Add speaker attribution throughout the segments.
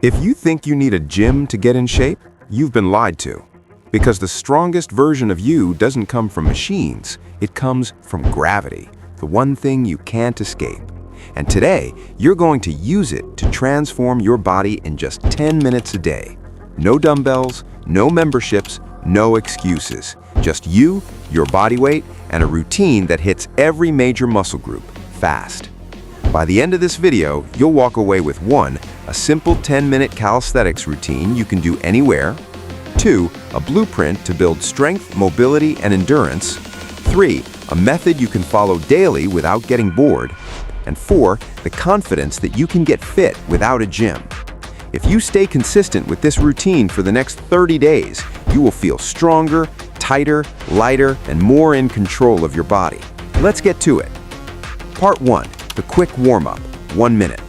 Speaker 1: If you think you need a gym to get in shape, you've been lied to. Because the strongest version of you doesn't come from machines, it comes from gravity, the one thing you can't escape. And today, you're going to use it to transform your body in just 10 minutes a day. No dumbbells, no memberships, no excuses. Just you, your body weight, and a routine that hits every major muscle group, fast. By the end of this video, you'll walk away with 1. A simple 10-minute calisthenics routine you can do anywhere. 2. A blueprint to build strength, mobility, and endurance. 3. A method you can follow daily without getting bored. And 4. The confidence that you can get fit without a gym. If you stay consistent with this routine for the next 30 days, you will feel stronger, tighter, lighter, and more in control of your body. Let's get to it. Part 1. The quick warm-up, 1 minute.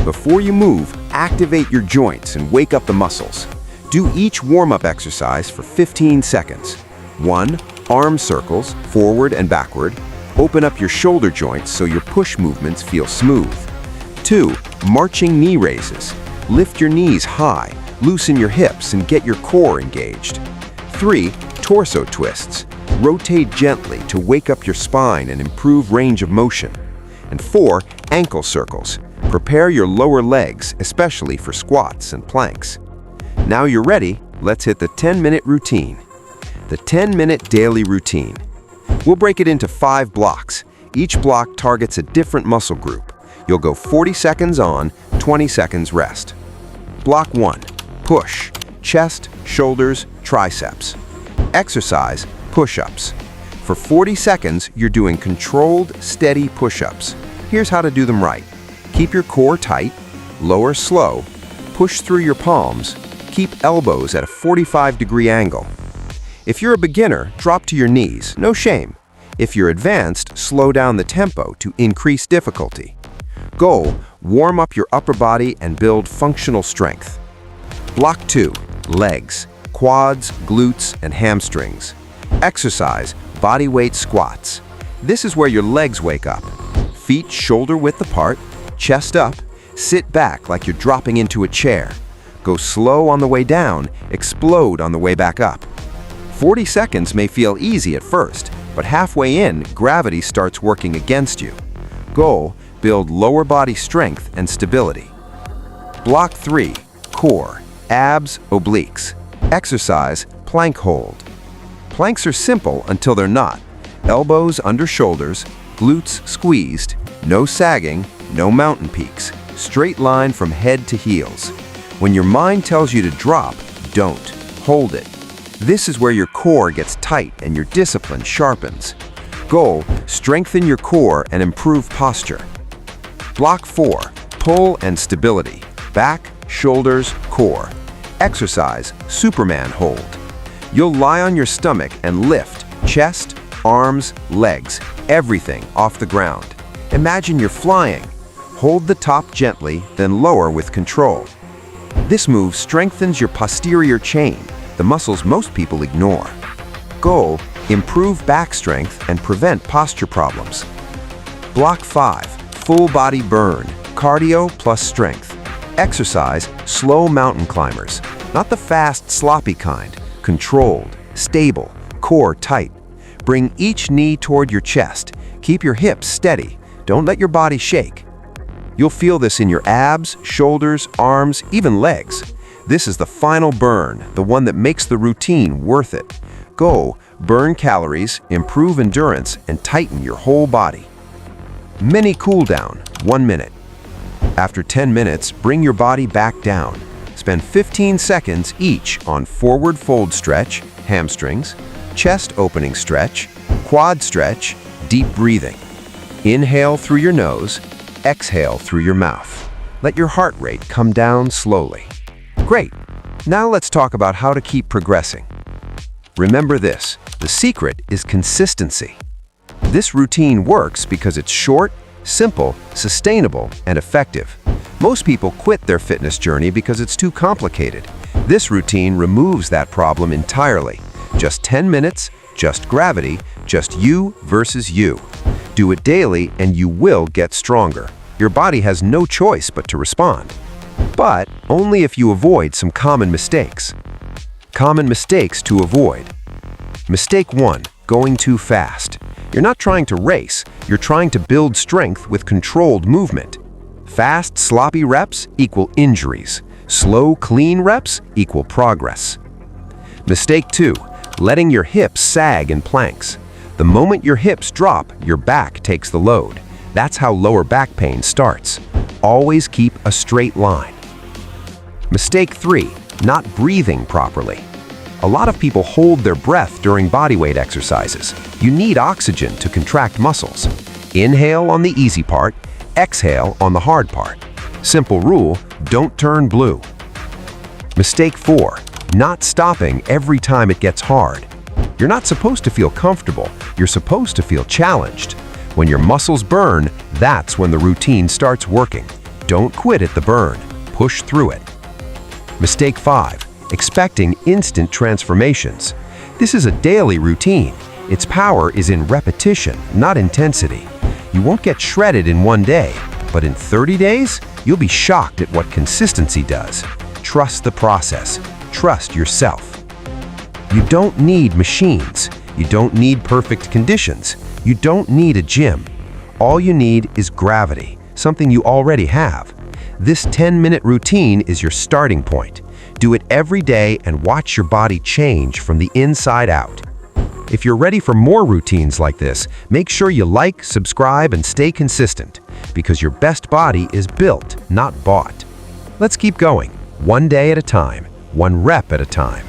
Speaker 1: Before you move, activate your joints and wake up the muscles. Do each warm-up exercise for 15 seconds. 1. Arm circles, forward and backward. Open up your shoulder joints so your push movements feel smooth. 2. Marching knee raises. Lift your knees high, loosen your hips, and get your core engaged. 3. Torso twists. Rotate gently to wake up your spine and improve range of motion. And 4. Ankle circles. Prepare your lower legs, especially for squats and planks. Now you're ready, let's hit the 10-minute routine. The 10-minute daily routine. We'll break it into 5 blocks. Each block targets a different muscle group. You'll go 40 seconds on, 20 seconds rest. Block 1. Push. Chest, shoulders, triceps. Exercise, push-ups. For 40 seconds, you're doing controlled, steady push-ups. Here's how to do them right. Keep your core tight, lower slow, push through your palms, keep elbows at a 45-degree angle. If you're a beginner, drop to your knees, no shame. If you're advanced, slow down the tempo to increase difficulty. Goal, warm up your upper body and build functional strength. Block 2, legs, quads, glutes, and hamstrings. Exercise, bodyweight squats. This is where your legs wake up. Feet shoulder-width apart, chest up, sit back like you're dropping into a chair. Go slow on the way down, explode on the way back up. 40 seconds may feel easy at first, but halfway in, gravity starts working against you. Goal, build lower body strength and stability. Block 3, core, abs, obliques. Exercise, plank hold. Planks are simple until they're not. Elbows under shoulders, glutes squeezed, no sagging, no mountain peaks, straight line from head to heels. When your mind tells you to drop, don't. Hold it. This is where your core gets tight and your discipline sharpens. Goal, strengthen your core and improve posture. Block 4, pull and stability. Back, shoulders, core. Exercise, Superman hold. You'll lie on your stomach and lift chest, arms, legs, everything off the ground. Imagine you're flying. Hold the top gently, then lower with control. This move strengthens your posterior chain, the muscles most people ignore. Goal, improve back strength and prevent posture problems. Block 5, full body burn, cardio plus strength. Exercise, slow mountain climbers. Not the fast, sloppy kind. Controlled, stable, core tight. Bring each knee toward your chest. Keep your hips steady. Don't let your body shake. You'll feel this in your abs, shoulders, arms, even legs. This is the final burn, the one that makes the routine worth it. Go, burn calories, improve endurance, and tighten your whole body. Mini cool down, 1 minute. After 10 minutes, bring your body back down. Spend 15 seconds each on forward fold stretch, hamstrings, chest opening stretch, quad stretch, deep breathing. Inhale through your nose, exhale through your mouth. Let your heart rate come down slowly. Great. Now let's talk about how to keep progressing. Remember this, the secret is consistency. This routine works because it's short, simple, sustainable, and effective. Most people quit their fitness journey because it's too complicated. This routine removes that problem entirely. Just 10 minutes, just gravity, just you versus you. Do it daily and you will get stronger. Your body has no choice but to respond.
Speaker 2: But only if you avoid some common mistakes. Common mistakes to avoid. Mistake 1, going too fast. You're not trying to race, you're trying to build strength with controlled movement. Fast, sloppy reps equal injuries. Slow, clean reps equal progress. Mistake 2, letting your hips sag in planks. The moment your hips drop, your back takes the load. That's how lower back pain starts. Always keep a straight line. Mistake 3, not breathing properly. A lot of people hold their breath during bodyweight exercises. You need oxygen to contract muscles. Inhale on the easy part, exhale on the hard part. Simple rule, don't turn blue. Mistake 4, not stopping every time it gets hard. You're not supposed to feel comfortable, you're supposed to feel challenged. When your muscles burn, that's when the routine starts working. Don't quit at the burn, push through it. Mistake 5, expecting instant transformations. This is a daily routine. Its power is in repetition, not intensity. You won't get shredded in one day, but in 30 days, you'll be shocked at what consistency does. Trust the process. Trust yourself. You don't need machines. You don't need perfect conditions. You don't need a gym. All you need is gravity, something you already have. This 10-minute routine is your starting point. Do it every day and watch your body change from the inside out. If you're ready for more routines like this, make sure you like, subscribe, and stay consistent, because your best body is built, not bought. Let's keep going, one day at a time, one rep at a time.